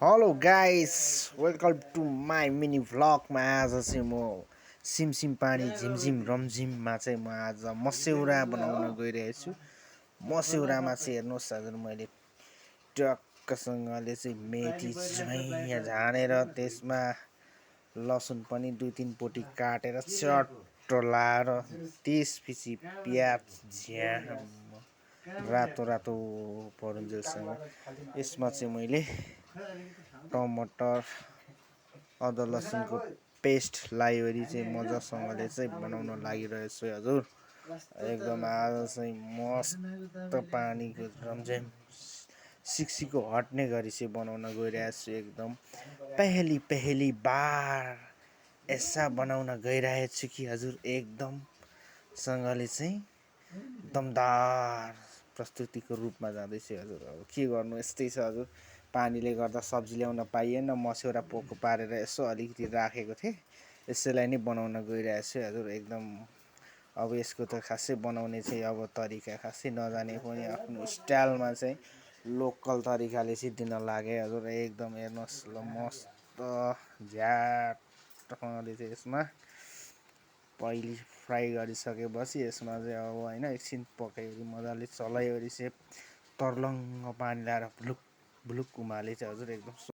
Hello guys, welcome to my mini भ्लगमा। आज चाहिँ म सिमसिम पानी झिमझिम रमझिममा चाहिँ म आज मस्यौरा बनाउन गइरहेको छु। मस्यौरामा चाहिँ हेर्नुहोस् हजुर, मैले टक्कसँगले चाहिँ मेथी झैँ झानेर त्यसमा लसुन पनि 2-3 पोटी काटेर चट्टो लाएर त्यसपछि प्याज झ्याम रातो रातो परुन्जेलसँग यसमा चाहिँ मैले टमाटर अदुवा लसुनको पेस्ट लाइवरी चाहिँ मजासँगले चाहिँ बनाउन लागिरहेछु हजुर। एकदम आज चाहिँ मस्त पानीको रमझम सिक्सीको हट्ने गरी चाहिँ बनाउन गइरहेको छु। एकदम पहली बार ऐसा बनाउन गइरहेको छु कि हजुर, एकदम सँगले चाहिँ दमदार प्रस्तुतिको रूपमा जाँदैछ हजुर। अब के गर्नु, यस्तै छ हजुर। पानीले गर्दा सब्जी ल्याउन पाइएन, मस्यौरा पोको पारेर यसो अलिकति राखेको थिएँ, यसैलाई नै बनाउन गइरहेको छु हजुर। एकदम अब यसको त खासै बनाउने चाहिँ अब तरिका खासै नजाने पनि आफ्नो स्टाइलमा चाहिँ लोकल तरिकाले चाहिँ दिन लागे हजुर। एकदम हेर्नुहोस् ल, मस्त झ्याटसँगले चाहिँ यसमा पहिले फ्राई गरिसकेपछि यसमा चाहिँ अब होइन एकछिन पकाइवरी मजाले चलाइवरी चाहिँ तर्लङ्ग पानी लगाएर भुलुक भुलुक उमाले चाहिँ हजुर एकदम